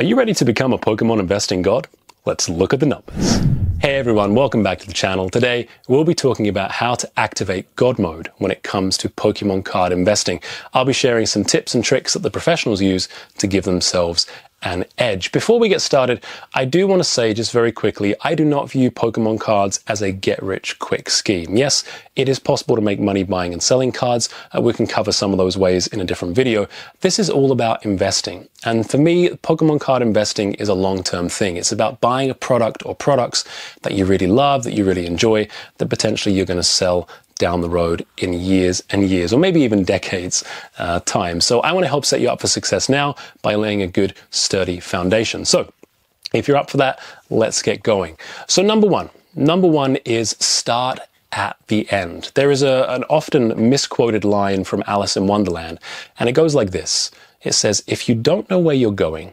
Are you ready to become a Pokemon investing god? Let's look at the numbers. Hey everyone, welcome back to the channel. Today, we'll be talking about how to activate God mode when it comes to Pokemon card investing. I'll be sharing some tips and tricks that the professionals use to give themselves an edge. Before we get started, I do want to say just very quickly, I do not view Pokemon cards as a get-rich-quick scheme. Yes, it is possible to make money buying and selling cards. We can cover some of those ways in a different video. This is all about investing. And for me, Pokemon card investing is a long-term thing. It's about buying a product or products that you really love, that you really enjoy, that potentially you're going to sell down the road in years and years, or maybe even decades time. So I want to help set you up for success now by laying a good, sturdy foundation. So if you're up for that, let's get going. So number one is start at the end. There is an often misquoted line from Alice in Wonderland, and it goes like this. It says, if you don't know where you're going,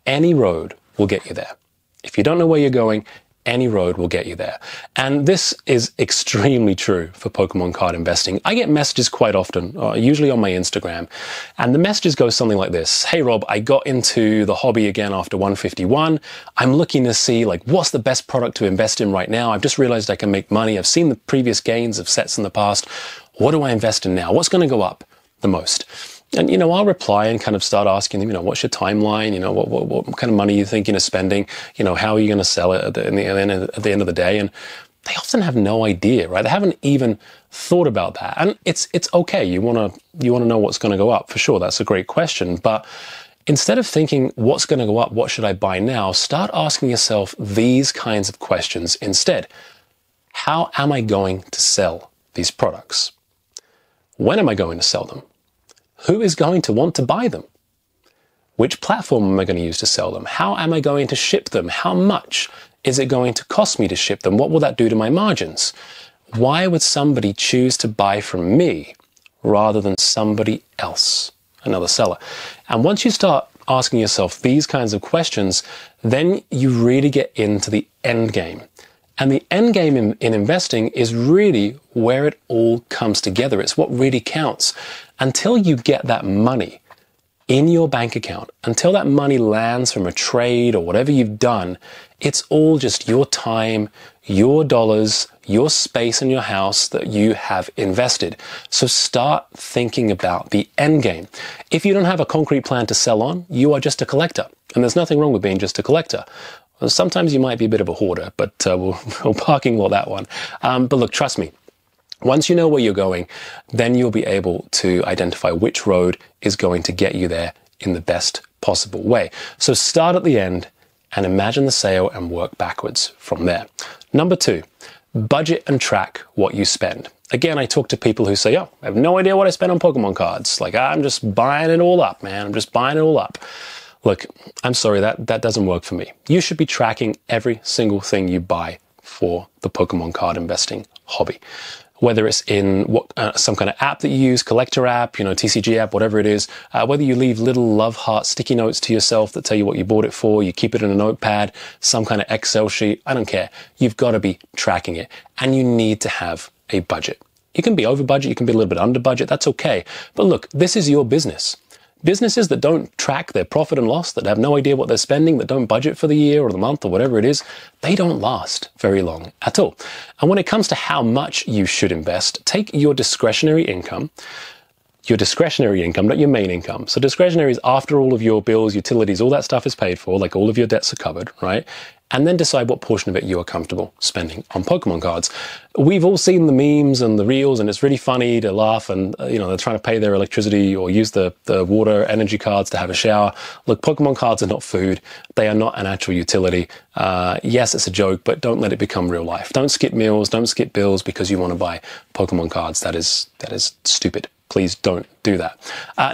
any road will get you there. If you don't know where you're going, any road will get you there. And this is extremely true for Pokemon card investing. I get messages quite often, usually on my Instagram, and the messages go something like this. Hey Rob, I got into the hobby again after 151. I'm looking to see what's the best product to invest in right now. I've just realized I can make money. I've seen the previous gains of sets in the past. What do I invest in now? What's going to go up the most? And, I'll reply and kind of start asking them, what's your timeline? What kind of money are you thinking of spending? How are you going to sell it at the end of the day? And they often have no idea, right? They haven't even thought about that. And it's okay. You want to know what's going to go up for sure. That's a great question. But instead of thinking what's going to go up, what should I buy now? Start asking yourself these kinds of questions instead. How am I going to sell these products? When am I going to sell them? Who is going to want to buy them? Which platform am I going to use to sell them? How am I going to ship them? How much is it going to cost me to ship them? What will that do to my margins? Why would somebody choose to buy from me rather than somebody else, another seller? And once you start asking yourself these kinds of questions, then you really get into the end game. And the end game in investing is really where it all comes together. It's what really counts. Until you get that money in your bank account, until that money lands from a trade or whatever you've done, it's all just your time, your dollars, your space in your house that you have invested. So start thinking about the end game. If you don't have a concrete plan to sell on, you are just a collector. And there's nothing wrong with being just a collector. Sometimes you might be a bit of a hoarder, but we'll parking lot that one. But look, trust me, once you know where you're going, then you'll be able to identify which road is going to get you there in the best possible way. So start at the end and imagine the sale and work backwards from there. Number two, budget and track what you spend. Again, I talk to people who say, oh, I have no idea what I spend on Pokemon cards. I'm just buying it all up, man. I'm just buying it all up. Look, I'm sorry, that doesn't work for me. You should be tracking every single thing you buy for the Pokemon card investing hobby. Whether it's in some kind of app that you use, collector app, TCG app, whatever it is, whether you leave little love heart sticky notes to yourself that tell you what you bought it for, you keep it in a notepad, some kind of Excel sheet, I don't care. You've got to be tracking it, and you need to have a budget. You can be over budget, you can be a little bit under budget, that's okay. But look, this is your business. Businesses that don't track their profit and loss, that have no idea what they're spending, that don't budget for the year or the month or whatever it is, they don't last very long at all. And when it comes to how much you should invest, take your discretionary income, not your main income. So discretionary is after all of your bills, utilities, all that stuff is paid for, like all of your debts are covered, right? And then decide what portion of it you are comfortable spending on Pokemon cards. We've all seen the memes and the reels, and it's really funny to laugh, and they're trying to pay their electricity or use the water energy cards to have a shower. Look, Pokemon cards are not food. They are not an actual utility. Yes, it's a joke, but don't let it become real life. Don't skip meals, don't skip bills because you want to buy Pokemon cards. That is stupid. Please don't do that.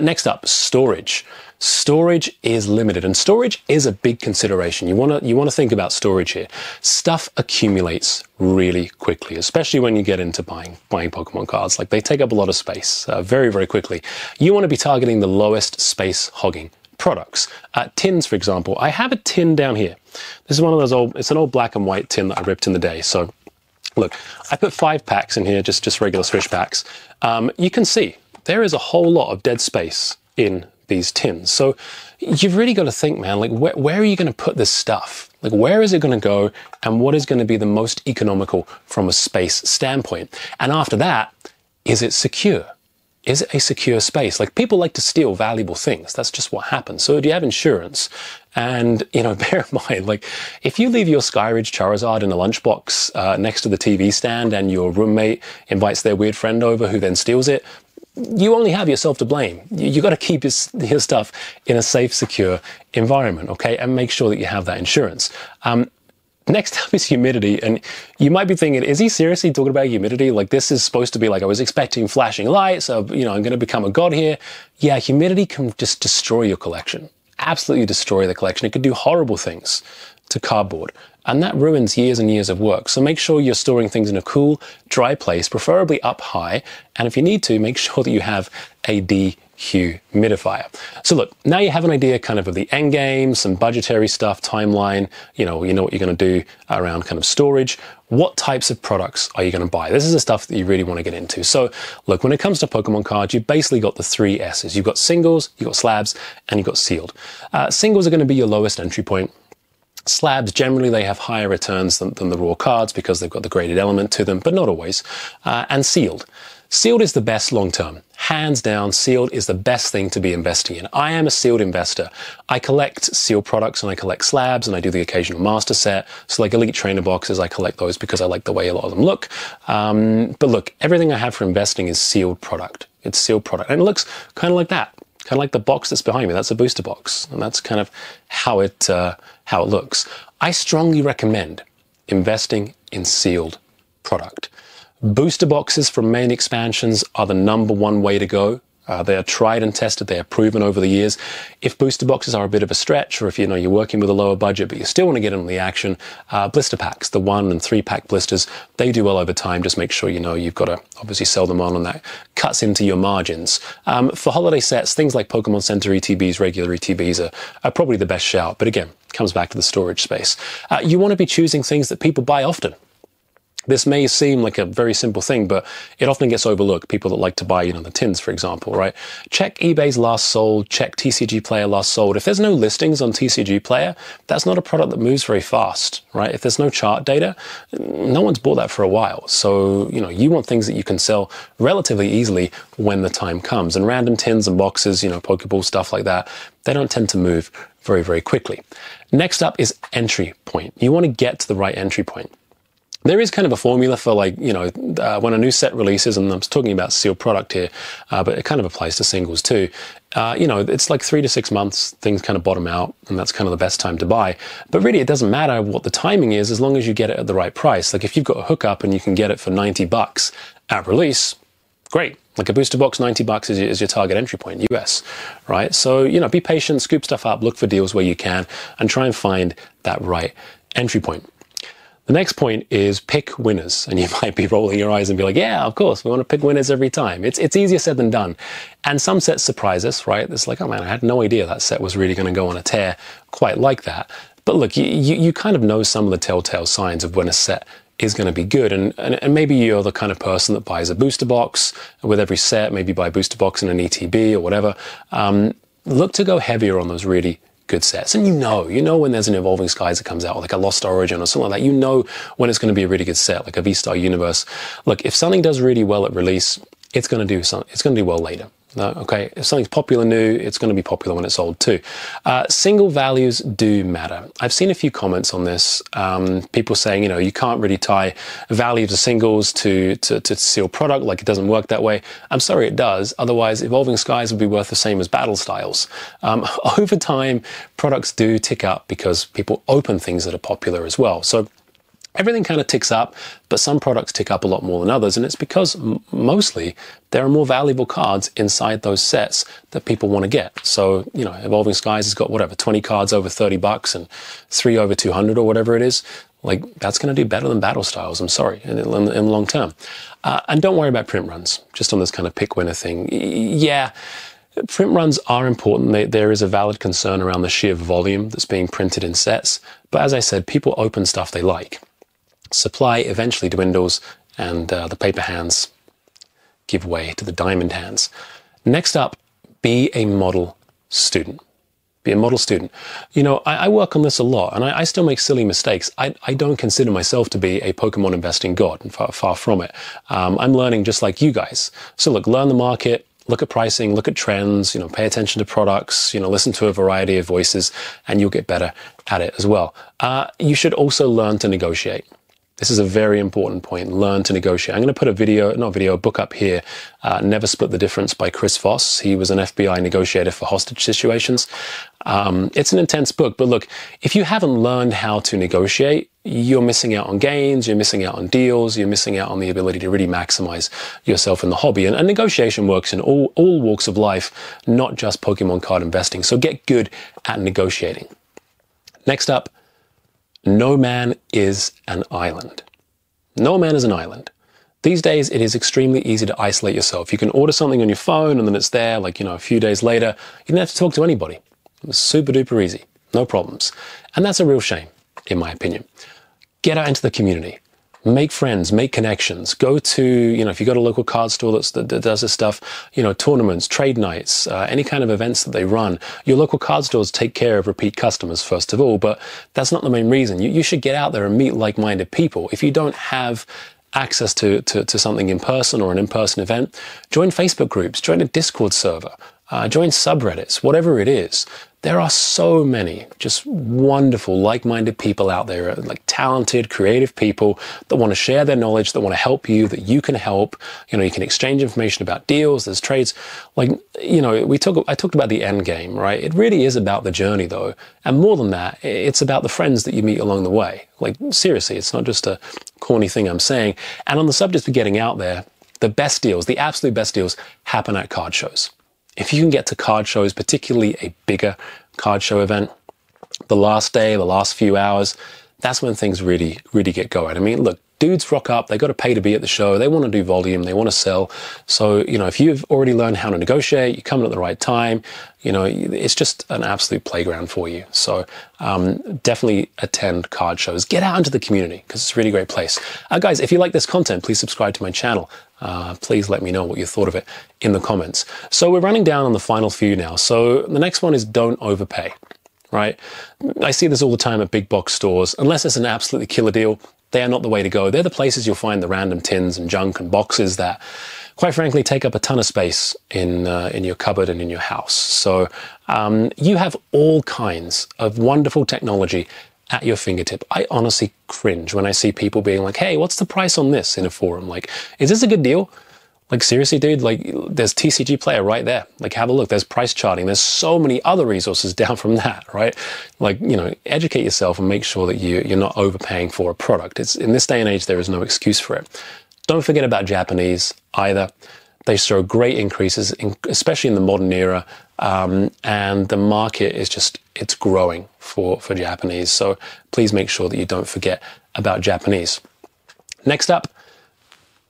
Next up, storage. Storage is limited, and storage is a big consideration. You want to think about storage here. Stuff accumulates really quickly, especially when you get into buying Pokemon cards. They take up a lot of space very, very quickly. You want to be targeting the lowest space hogging products. Tins, for example. I have a tin down here. This is one of those it's an old black and white tin that I ripped in the day. So look, I put 5 packs in here, just regular Swish packs. You can see there is a whole lot of dead space in these tins. So you've really got to think, man, like where are you going to put this stuff? Like where is it going to go, and what is going to be the most economical from a space standpoint? And after that, is it secure? Is it a secure space? Like, people like to steal valuable things. That's just what happens. So do you have insurance? And, you know, bear in mind, like, if you leave your Skyridge Charizard in a lunchbox next to the TV stand, and your roommate invites their weird friend over who then steals it, you only have yourself to blame. You got to keep your stuff in a safe, secure environment, okay? And make sure that you have that insurance. Next up is humidity, and you might be thinking, is he seriously talking about humidity? Like, this is supposed to be like, I was expecting flashing lights, so, you know, I'm going to become a god here. Yeah, humidity can just destroy your collection. Absolutely destroy the collection. It could do horrible things to cardboard, and that ruins years and years of work. So make sure you're storing things in a cool, dry place, preferably up high, and if you need to, make sure that you have a dehumidifier. So look, now you have an idea kind of the end game, some budgetary stuff, timeline, you know what you're going to do around kind of storage. What types of products are you going to buy? This is the stuff that you really want to get into. So look, when it comes to Pokemon cards, you've basically got the 3 S's. You've got singles, you've got slabs, and you've got sealed. Singles are going to be your lowest entry point. Slabs, generally, they have higher returns than the raw cards because they've got the graded element to them, but not always. And sealed. Sealed is the best long term. Hands down, sealed is the best thing to be investing in. I am a sealed investor. I collect sealed products, and I collect slabs, and I do the occasional master set. So like Elite Trainer boxes, I collect those because I like the way a lot of them look. But look, everything I have for investing is sealed product. It's sealed product. And it looks kind of like that. Kind of like the box that's behind me. That's a booster box. And that's kind of how it looks. I strongly recommend investing in sealed product. Booster boxes from main expansions are the #1 way to go. They are tried and tested. They are proven over the years. If booster boxes are a bit of a stretch, or if you're working with a lower budget, but you still want to get into the action, blister packs, the 1 and 3 pack blisters, they do well over time. Just make sure you've got to obviously sell them on, and that cuts into your margins. For holiday sets, things like Pokemon Center ETBs, regular ETBs are probably the best shout. But again, comes back to the storage space. You want to be choosing things that people buy often. This may seem like a very simple thing, but it often gets overlooked. People that like to buy, the tins, for example, right? Check eBay's last sold, check TCG Player last sold. If there's no listings on TCG Player, that's not a product that moves very fast, right? If there's no chart data, no one's bought that for a while. So, you want things that you can sell relatively easily when the time comes. And random tins and boxes, Pokeball, stuff like that, they don't tend to move very, very quickly. Next up is entry point. You want to get to the right entry point. There is kind of a formula for when a new set releases, and I'm talking about sealed product here, but it kind of applies to singles too. It's like 3 to 6 months, things kind of bottom out, and that's kind of the best time to buy. But really, it doesn't matter what the timing is as long as you get it at the right price. Like if you've got a hookup and you can get it for $90 at release, great. Like a booster box, $90 is your target entry point, US, right? So, be patient, scoop stuff up, look for deals where you can, and try and find that right entry point. The next point is pick winners, and you might be rolling your eyes and be like, yeah, of course, we want to pick winners every time. It's easier said than done. And some sets surprise us, right? It's like, oh man, I had no idea that set was really going to go on a tear quite like that. But look, you kind of know some of the telltale signs of when a set is going to be good. And maybe you're the kind of person that buys a booster box with every set, maybe buy a booster box in an ETB or whatever. Look to go heavier on those really good sets. And you know when there's an Evolving Skies that comes out, or like a Lost Origin or something like that, you know when it's going to be a really good set, like a V-Star Universe. Look, if something does really well at release, it's going to do well later. Okay, if something's popular new, it's going to be popular when it's sold too. Single values do matter. I've seen a few comments on this. People saying, you can't really tie value to singles to seal product, like it doesn't work that way. I'm sorry, it does. Otherwise, Evolving Skies would be worth the same as Battle Styles. Over time, products do tick up because people open things that are popular as well. So everything kind of ticks up, but some products tick up a lot more than others, and it's because mostly there are more valuable cards inside those sets that people want to get. So, Evolving Skies has got, 20 cards over $30 and 3 over 200 or whatever it is. Like, that's going to do better than Battle Styles, I'm sorry, in the long term. And don't worry about print runs, just on this kind of pick winner thing. Yeah, print runs are important. There is a valid concern around the sheer volume that's being printed in sets. But as I said, people open stuff they like. Supply eventually dwindles, and the paper hands give way to the diamond hands. Next up, be a model student. Be a model student. You know, I work on this a lot, and I still make silly mistakes. I don't consider myself to be a Pokemon investing god, and far from it. I'm learning just like you guys. So look, learn the market, look at pricing, look at trends, you know, pay attention to products, you know, listen to a variety of voices, and you'll get better at it as well. You should also learn to negotiate. This is a very important point. Learn to negotiate. I'm going to put a book up here, Never Split the Difference by Chris Voss. He was an FBI negotiator for hostage situations. It's an intense book, but look, if you haven't learned how to negotiate, you're missing out on gains, you're missing out on deals, you're missing out on the ability to really maximize yourself in the hobby. And negotiation works in all walks of life, not just Pokemon card investing. So get good at negotiating. Next up, no man is an island. No man is an island. These days, it is extremely easy to isolate yourself. You can order something on your phone and then it's there, like, you know, a few days later. You don't have to talk to anybody. It's super duper easy. No problems. And that's a real shame, in my opinion. Get out into the community. Make friends, make connections. Go to, you know, if you got a local card store that does this stuff, you know, tournaments, trade nights, any kind of events that they run. Your local card stores take care of repeat customers, first of all, but that's not the main reason. You should get out there and meet like-minded people. If you don't have access to something in person or an in-person event, join Facebook groups, join a Discord server, join subreddits, whatever it is. There are so many just wonderful, like-minded people out there, like talented, creative people that want to share their knowledge, that want to help you, that you can help. You know, you can exchange information about deals, there's trades. Like, you know, I talked about the end game, right? It really is about the journey, though. And more than that, it's about the friends that you meet along the way. Like, seriously, it's not just a corny thing I'm saying. And on the subject of getting out there, the best deals, the absolute best deals happen at card shows. If you can get to card shows, particularly a bigger card show event, the last day, the last few hours, that's when things really get going. I mean, look, dudes rock up, they got to pay to be at the show, they want to do volume, they want to sell. So, you know, if you've already learned how to negotiate, you come in at the right time, you know, it's just an absolute playground for you. So definitely attend card shows. Get out into the community because it's a really great place. Guys, if you like this content, please subscribe to my channel. Please let me know what you thought of it in the comments. So we're running down on the final few now. So the next one is don't overpay, right? I see this all the time at big box stores. Unless it's an absolutely killer deal, they are not the way to go. They're the places you'll find the random tins and junk and boxes that, quite frankly, take up a ton of space in your cupboard and in your house. So you have all kinds of wonderful technology at your fingertip. I honestly cringe when I see people being like, hey, what's the price on this in a forum? Like, is this a good deal? Like, seriously, dude, like, there's TCG Player right there. Like, have a look. There's price charting. There's so many other resources down from that, right? Like, you know, educate yourself and make sure that you're not overpaying for a product. It's, in this day and age, there is no excuse for it. Don't forget about Japanese either. They show great increases, especially in the modern era. And the market is just, it's growing for Japanese. So please make sure that you don't forget about Japanese. Next up,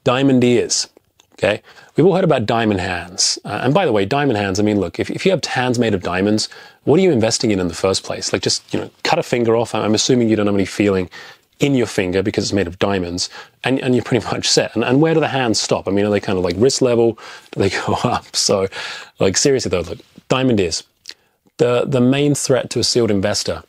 diamond ears. Okay, we've all heard about diamond hands. And by the way, diamond hands, I mean, look, if you have hands made of diamonds, what are you investing in the first place? Like, just, you know, cut a finger off. I'm assuming you don't have any feeling in your finger because it's made of diamonds, and you're pretty much set. And where do the hands stop? I mean, are they kind of like wrist level? Do they go up? So, like, seriously though, look, diamond ears. The main threat to a sealed investor,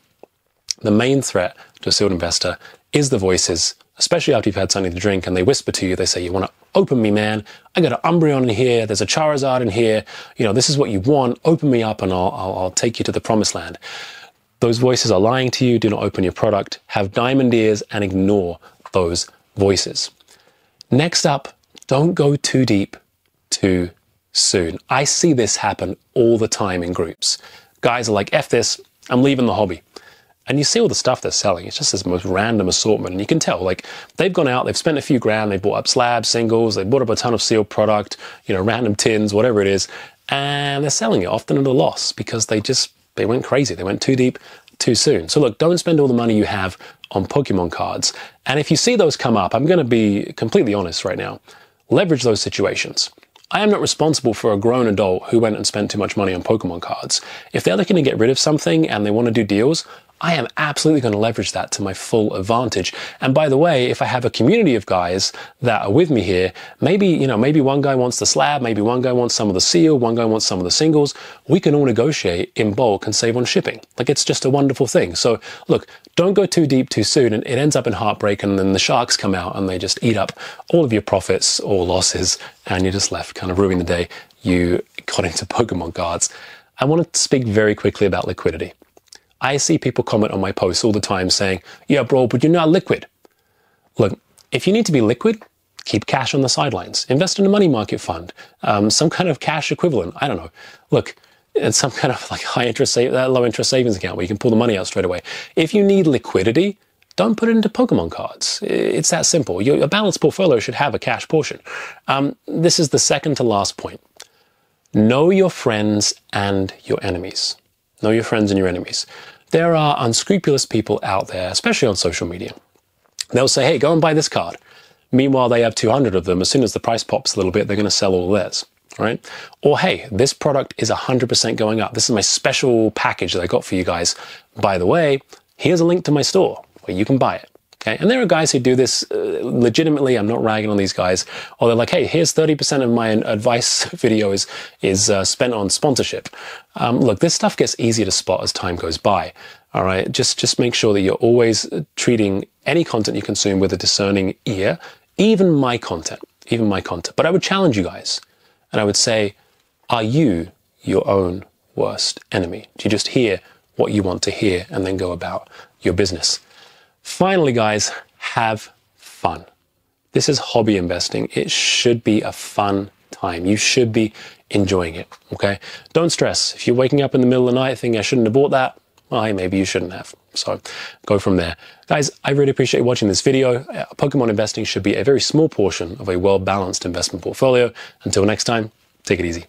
is the voices, especially after you've had something to drink and they whisper to you, they say, you want to open me, man. I got an Umbreon in here. There's a Charizard in here. You know, this is what you want. Open me up and I'll take you to the promised land. Those voices are lying to you. Do not open your product. Have diamond ears and ignore those voices. Next up, don't go too deep too soon. I see this happen all the time in groups. Guys are like, F this, I'm leaving the hobby. And you see all the stuff they're selling. It's just this most random assortment. And you can tell, like, they've gone out, they've spent a few grand, they bought up slabs, singles, they bought up a ton of sealed product, you know, random tins, whatever it is. And they're selling it often at a loss because they went crazy. They went too deep too soon. So look, don't spend all the money you have on Pokemon cards. And if you see those come up, I'm going to be completely honest right now. Leverage those situations. I am not responsible for a grown adult who went and spent too much money on Pokemon cards. If they're looking to get rid of something and they want to do deals, I am absolutely going to leverage that to my full advantage. And by the way, if I have a community of guys that are with me here, maybe, maybe one guy wants the slab, maybe one guy wants some of the seal, one guy wants some of the singles, we can all negotiate in bulk and save on shipping. Like, it's just a wonderful thing. So look, don't go too deep too soon, and it ends up in heartbreak, and then the sharks come out and they just eat up all of your profits or losses, and you're just left kind of ruining the day you got into Pokemon cards. I want to speak very quickly about liquidity. I see people comment on my posts all the time saying, yeah, bro, but you're not liquid. Look, if you need to be liquid, keep cash on the sidelines. Invest in a money market fund, some kind of cash equivalent. I don't know. Look, it's some kind of like low interest savings account where you can pull the money out straight away. If you need liquidity, don't put it into Pokemon cards. It's that simple. A balanced portfolio should have a cash portion. This is the second to last point. Know your friends and your enemies. Know your friends and your enemies. There are unscrupulous people out there, especially on social media. They'll say, hey, go and buy this card. Meanwhile, they have 200 of them. As soon as the price pops a little bit, they're going to sell all theirs, right? Or, hey, this product is 100% going up. This is my special package that I got for you guys. By the way, here's a link to my store where you can buy it. Okay? And there are guys who do this legitimately. I'm not ragging on these guys. Or they're like, hey, here's 30% of my advice video is spent on sponsorship. Look, this stuff gets easier to spot as time goes by. All right, just make sure that you're always treating any content you consume with a discerning ear, even my content. But I would challenge you guys, and I would say, are you your own worst enemy? Do you just hear what you want to hear and then go about your business? Finally, guys, have fun. This is hobby investing. It should be a fun time. You should be enjoying it, okay? Don't stress. If you're waking up in the middle of the night thinking I shouldn't have bought that, well, hey, maybe you shouldn't have. So go from there. Guys, I really appreciate you watching this video. Pokemon investing should be a very small portion of a well-balanced investment portfolio. Until next time, take it easy.